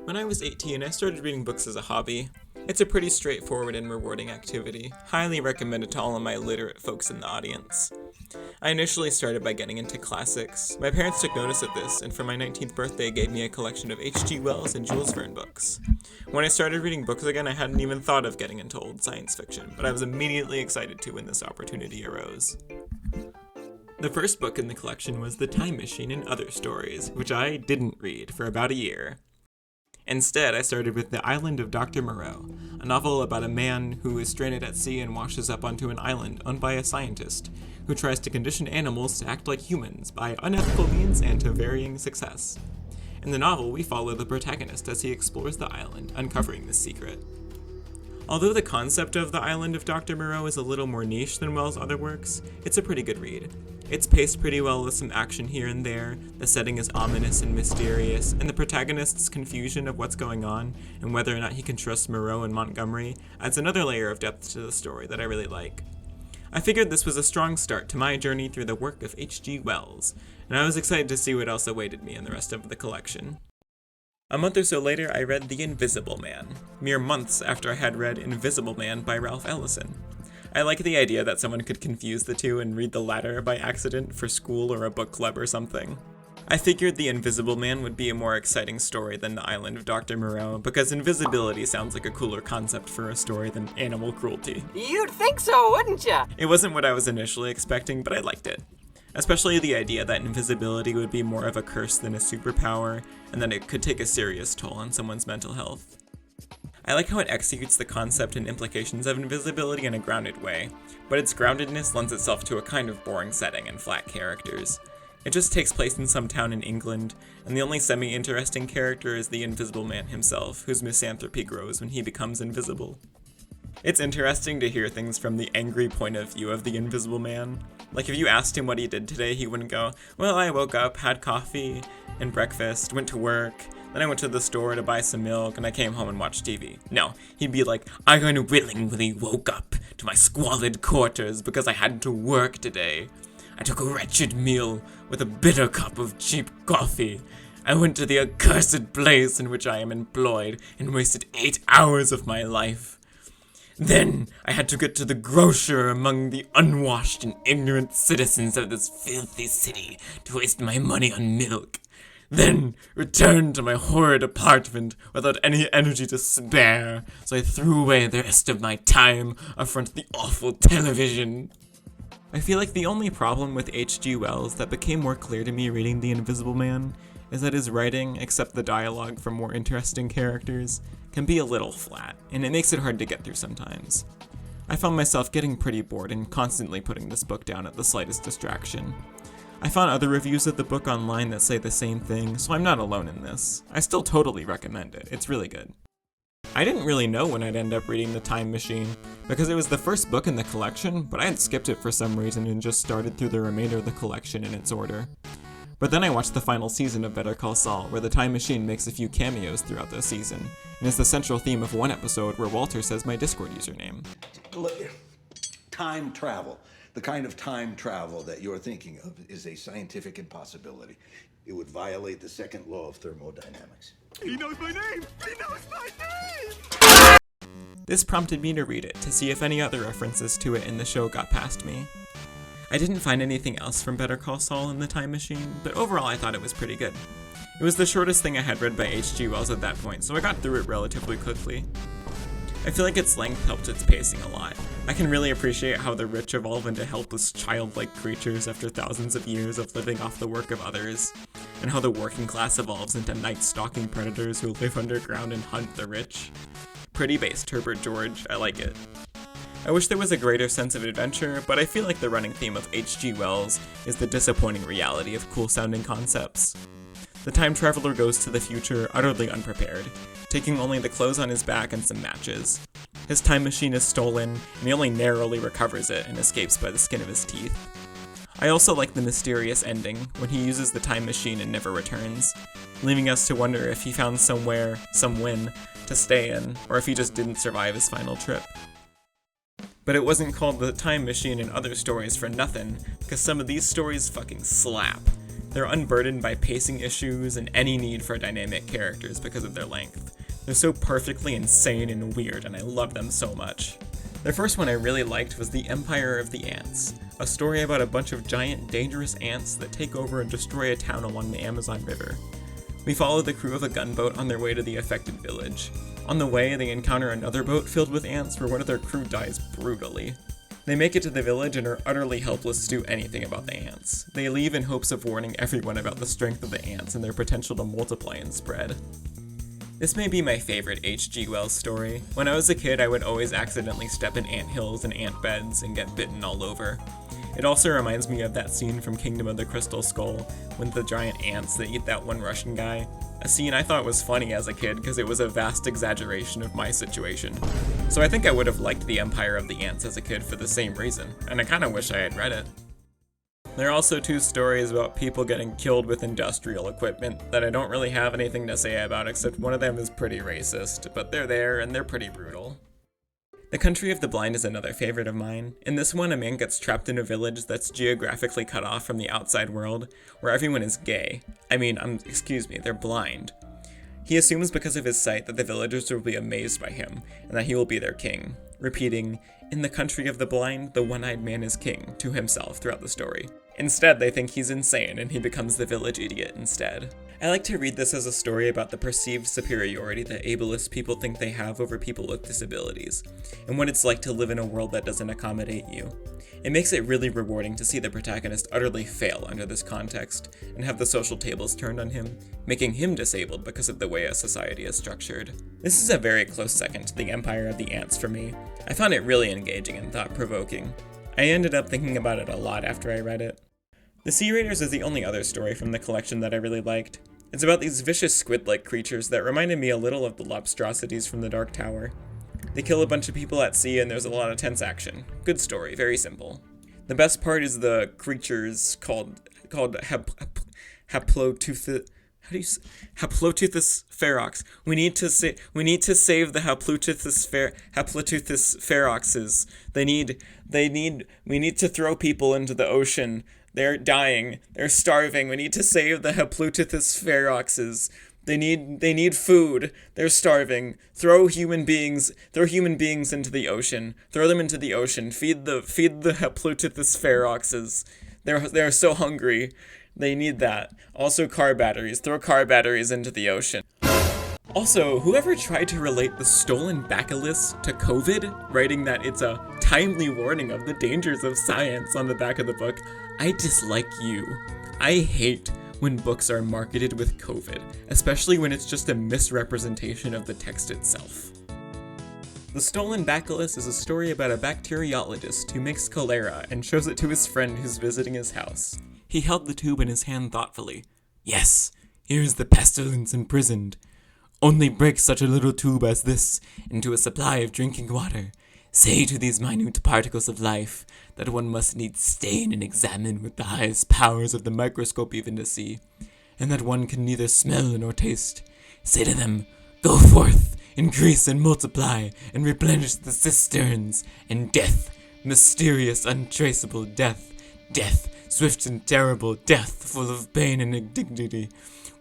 When I was 18, I started reading books as a hobby. It's a pretty straightforward and rewarding activity, highly recommended to all of my literate folks in the audience. I initially started by getting into classics. My parents took notice of this, and for my 19th birthday gave me a collection of H.G. Wells and Jules Verne books. When I started reading books again, I hadn't even thought of getting into old science fiction, but I was immediately excited to when this opportunity arose. The first book in the collection was The Time Machine and Other Stories, which I didn't read for about a year. Instead, I started with The Island of Dr. Moreau, a novel about a man who is stranded at sea and washes up onto an island owned by a scientist, who tries to condition animals to act like humans by unethical means and to varying success. In the novel, we follow the protagonist as he explores the island, uncovering this secret. Although the concept of The Island of Dr. Moreau is a little more niche than Wells' other works, it's a pretty good read. It's paced pretty well with some action here and there, the setting is ominous and mysterious, and the protagonist's confusion of what's going on and whether or not he can trust Moreau and Montgomery adds another layer of depth to the story that I really like. I figured this was a strong start to my journey through the work of H.G. Wells, and I was excited to see what else awaited me in the rest of the collection. A month or so later, I read The Invisible Man, mere months after I had read Invisible Man by Ralph Ellison. I like the idea that someone could confuse the two and read the latter by accident for school or a book club or something. I figured The Invisible Man would be a more exciting story than The Island of Dr. Moreau, because invisibility sounds like a cooler concept for a story than animal cruelty. You'd think so, wouldn't ya? It wasn't what I was initially expecting, but I liked it. Especially the idea that invisibility would be more of a curse than a superpower, and that it could take a serious toll on someone's mental health. I like how it executes the concept and implications of invisibility in a grounded way, but its groundedness lends itself to a kind of boring setting and flat characters. It just takes place in some town in England, and the only semi-interesting character is the Invisible Man himself, whose misanthropy grows when he becomes invisible. It's interesting to hear things from the angry point of view of the Invisible Man. Like, if you asked him what he did today, he wouldn't go, "Well, I woke up, had coffee and breakfast, went to work, then I went to the store to buy some milk, and I came home and watched TV." No, he'd be like, "I unwillingly woke up to my squalid quarters because I had to work today. I took a wretched meal with a bitter cup of cheap coffee. I went to the accursed place in which I am employed and wasted 8 hours of my life. Then I had to get to the grocer among the unwashed and ignorant citizens of this filthy city to waste my money on milk. Then returned to my horrid apartment without any energy to spare, so I threw away the rest of my time in front of the awful television." I feel like the only problem with H.G. Wells that became more clear to me reading The Invisible Man is that his writing, except the dialogue for more interesting characters, can be a little flat, and it makes it hard to get through sometimes. I found myself getting pretty bored and constantly putting this book down at the slightest distraction. I found other reviews of the book online that say the same thing, so I'm not alone in this. I still totally recommend it, it's really good. I didn't really know when I'd end up reading The Time Machine, because it was the first book in the collection, but I had skipped it for some reason and just started through the remainder of the collection in its order. But then I watched the final season of Better Call Saul, where the Time Machine makes a few cameos throughout the season, and is the central theme of one episode where Walter says my Discord username. Look, time travel, the kind of time travel that you're thinking of, is a scientific impossibility. It would violate the second law of thermodynamics. He knows my name! He knows my name! This prompted me to read it, to see if any other references to it in the show got past me. I didn't find anything else from Better Call Saul in The Time Machine, but overall I thought it was pretty good. It was the shortest thing I had read by H.G. Wells at that point, so I got through it relatively quickly. I feel like its length helped its pacing a lot. I can really appreciate how the rich evolve into helpless childlike creatures after thousands of years of living off the work of others, and how the working class evolves into night-stalking predators who live underground and hunt the rich. Pretty based, Herbert George, I like it. I wish there was a greater sense of adventure, but I feel like the running theme of H.G. Wells is the disappointing reality of cool-sounding concepts. The time traveler goes to the future utterly unprepared, taking only the clothes on his back and some matches. His time machine is stolen, and he only narrowly recovers it and escapes by the skin of his teeth. I also like the mysterious ending, when he uses the time machine and never returns, leaving us to wonder if he found somewhere, somewhen, to stay in, or if he just didn't survive his final trip. But it wasn't called The Time Machine and Other Stories for nothing, because some of these stories fucking slap. They're unburdened by pacing issues and any need for dynamic characters because of their length. They're so perfectly insane and weird, and I love them so much. The first one I really liked was The Empire of the Ants, a story about a bunch of giant, dangerous ants that take over and destroy a town along the Amazon River. We follow the crew of a gunboat on their way to the affected village. On the way, they encounter another boat filled with ants where one of their crew dies brutally. They make it to the village and are utterly helpless to do anything about the ants. They leave in hopes of warning everyone about the strength of the ants and their potential to multiply and spread. This may be my favorite H.G. Wells story. When I was a kid, I would always accidentally step in ant hills and ant beds and get bitten all over. It also reminds me of that scene from Kingdom of the Crystal Skull, with the giant ants that eat that one Russian guy. A scene I thought was funny as a kid because it was a vast exaggeration of my situation. So I think I would have liked The Empire of the Ants as a kid for the same reason, and I kinda wish I had read it. There are also 2 stories about people getting killed with industrial equipment that I don't really have anything to say about, except one of them is pretty racist, but they're there and they're pretty brutal. The Country of the Blind is another favorite of mine. In this one, a man gets trapped in a village that's geographically cut off from the outside world, where everyone is gay. They're blind. He assumes because of his sight that the villagers will be amazed by him, and that he will be their king, repeating, "In the country of the blind, the one-eyed man is king," to himself throughout the story. Instead, they think he's insane, and he becomes the village idiot instead. I like to read this as a story about the perceived superiority that ableist people think they have over people with disabilities, and what it's like to live in a world that doesn't accommodate you. It makes it really rewarding to see the protagonist utterly fail under this context, and have the social tables turned on him, making him disabled because of the way a society is structured. This is a very close second to The Empire of the Ants for me. I found it really engaging and thought-provoking. I ended up thinking about it a lot after I read it. The Sea Raiders is the only other story from the collection that I really liked. It's about these vicious squid-like creatures that reminded me a little of the Lobstrosities from the Dark Tower. They kill a bunch of people at sea and there's a lot of tense action. Good story, very simple. The best part is the creatures called Haploteuthis ferox. We need to save the Haploteuthis feroxes. We need to throw people into the ocean. They're dying. They're starving. We need to save the Haploteuthis feroxes. They need food. They're starving. Throw human beings into the ocean. Throw them into the ocean. Feed the Haploteuthis feroxes. They're so hungry. They need that. Also car batteries. Throw car batteries into the ocean. Also, whoever tried to relate the stolen bacillus to COVID, writing that it's a timely warning of the dangers of science on the back of the book, I dislike you. I hate when books are marketed with COVID, especially when it's just a misrepresentation of the text itself. The Stolen Bacillus is a story about a bacteriologist who makes cholera and shows it to his friend who's visiting his house. He held the tube in his hand thoughtfully. "Yes, here is the pestilence imprisoned. Only break such a little tube as this into a supply of drinking water. Say to these minute particles of life that one must needs stain and examine with the highest powers of the microscope even to see, and that one can neither smell nor taste. Say to them, go forth, increase and multiply, and replenish the cisterns, and death, mysterious, untraceable death, swift and terrible death, full of pain and indignity,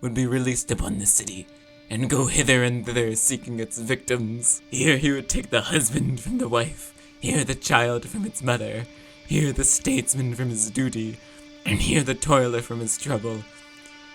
would be released upon the city, and go hither and thither seeking its victims. Here he would take the husband from the wife, here the child from its mother, here the statesman from his duty, and here the toiler from his trouble.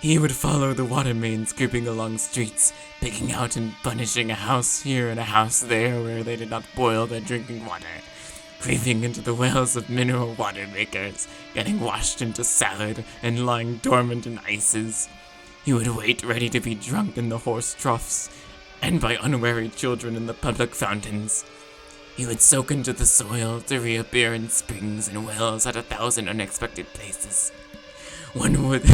He would follow the water mains creeping along streets, picking out and punishing a house here and a house there where they did not boil their drinking water, creeping into the wells of mineral water makers, getting washed into salad and lying dormant in ices. He would wait ready to be drunk in the horse troughs, and by unwary children in the public fountains. He would soak into the soil to reappear in springs and wells at 1,000 unexpected places. One would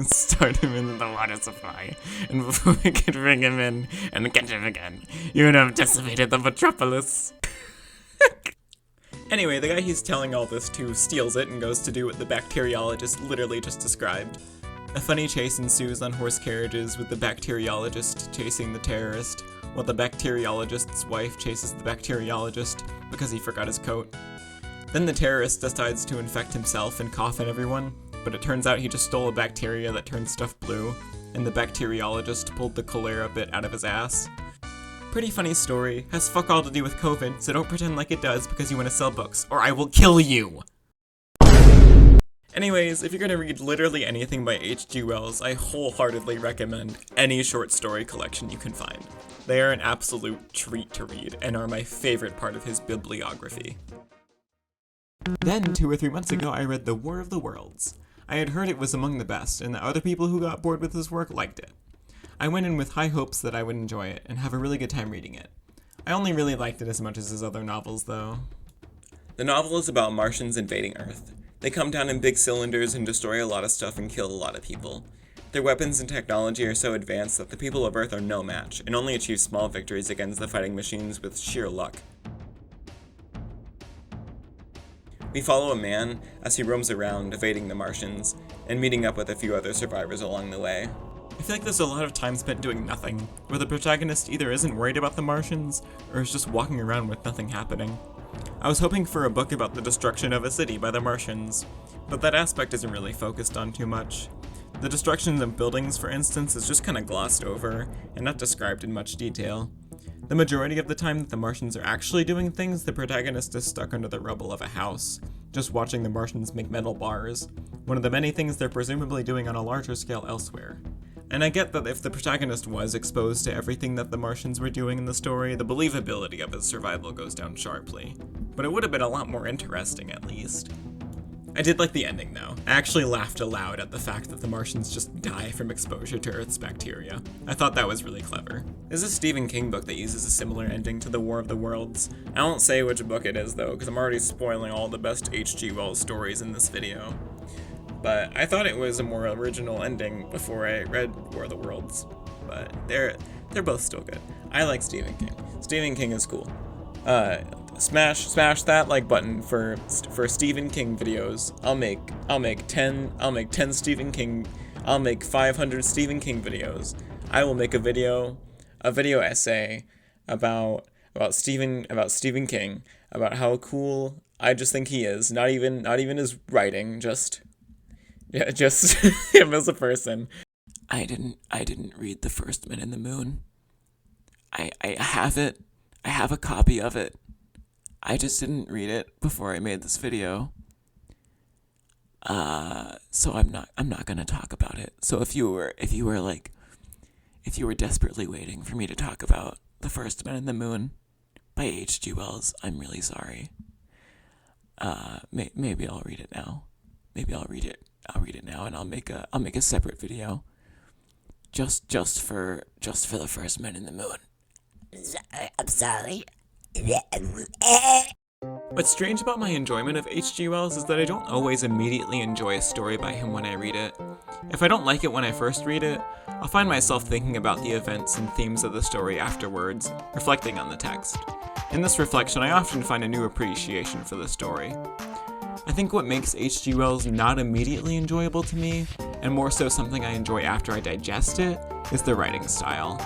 start him into the water supply, and before we could bring him in and catch him again, you would have decimated the metropolis. Anyway, the guy he's telling all this to steals it and goes to do what the bacteriologist literally just described. A funny chase ensues on horse carriages with the bacteriologist chasing the terrorist, while the bacteriologist's wife chases the bacteriologist because he forgot his coat. Then the terrorist decides to infect himself and cough at everyone, but it turns out he just stole a bacteria that turns stuff blue, and the bacteriologist pulled the cholera bit out of his ass. Pretty funny story, has fuck all to do with COVID, so don't pretend like it does because you want to sell books, or I will kill you! Anyways, if you're gonna read literally anything by H.G. Wells, I wholeheartedly recommend any short story collection you can find. They are an absolute treat to read, and are my favorite part of his bibliography. Then, 2 or 3 months ago, I read The War of the Worlds. I had heard it was among the best, and that other people who got bored with his work liked it. I went in with high hopes that I would enjoy it, and have a really good time reading it. I only really liked it as much as his other novels, though. The novel is about Martians invading Earth. They come down in big cylinders and destroy a lot of stuff and kill a lot of people. Their weapons and technology are so advanced that the people of Earth are no match, and only achieve small victories against the fighting machines with sheer luck. We follow a man as he roams around, evading the Martians, and meeting up with a few other survivors along the way. I feel like there's a lot of time spent doing nothing, where the protagonist either isn't worried about the Martians, or is just walking around with nothing happening. I was hoping for a book about the destruction of a city by the Martians, but that aspect isn't really focused on too much. The destruction of buildings, for instance, is just kinda glossed over, and not described in much detail. The majority of the time that the Martians are actually doing things, the protagonist is stuck under the rubble of a house, just watching the Martians make metal bars, one of the many things they're presumably doing on a larger scale elsewhere. And I get that if the protagonist was exposed to everything that the Martians were doing in the story, the believability of his survival goes down sharply. But it would have been a lot more interesting, at least. I did like the ending, though. I actually laughed aloud at the fact that the Martians just die from exposure to Earth's bacteria. I thought that was really clever. There's a Stephen King book that uses a similar ending to The War of the Worlds. I won't say which book it is, though, because I'm already spoiling all the best H.G. Wells stories in this video. But I thought it was a more original ending before I read War of the Worlds. But they're both still good. I like Stephen King. Stephen King is cool. Smash that like button for Stephen King videos. I'll make 10 Stephen King. I'll make 500 Stephen King videos. I will make a video essay about Stephen King, about how cool I just think he is. Not even his writing, just him as a person. I didn't read The First Man in the Moon. I have it. I have a copy of it. I just didn't read it before I made this video. So I'm not gonna talk about it. So if you were desperately waiting for me to talk about The First Man in the Moon by H.G. Wells, I'm really sorry. Maybe I'll read it now. I'll read it now, and I'll make a separate video. Just for The First Man in the Moon. I'm sorry. What's strange about my enjoyment of H.G. Wells is that I don't always immediately enjoy a story by him when I read it. If I don't like it when I first read it, I'll find myself thinking about the events and themes of the story afterwards, reflecting on the text. In this reflection, I often find a new appreciation for the story. I think what makes H.G. Wells not immediately enjoyable to me, and more so something I enjoy after I digest it, is the writing style.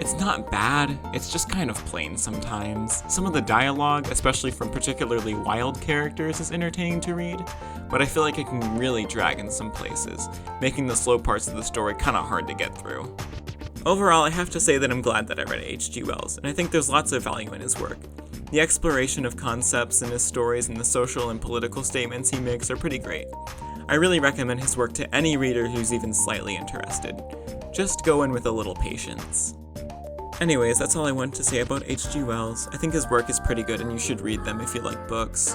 It's not bad, it's just kind of plain sometimes. Some of the dialogue, especially from particularly wild characters, is entertaining to read, but I feel like it can really drag in some places, making the slow parts of the story kinda hard to get through. Overall, I have to say that I'm glad that I read H.G. Wells, and I think there's lots of value in his work. The exploration of concepts in his stories and the social and political statements he makes are pretty great. I really recommend his work to any reader who's even slightly interested. Just go in with a little patience. Anyways, that's all I wanted to say about H.G. Wells. I think his work is pretty good and you should read them if you like books.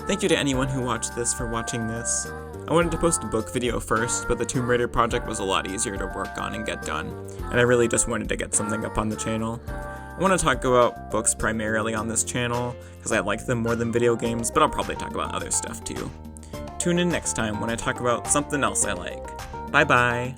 Thank you to anyone who watched this for watching this. I wanted to post a book video first, but the Tomb Raider project was a lot easier to work on and get done, and I really just wanted to get something up on the channel. I want to talk about books primarily on this channel, because I like them more than video games, but I'll probably talk about other stuff too. Tune in next time when I talk about something else I like. Bye bye!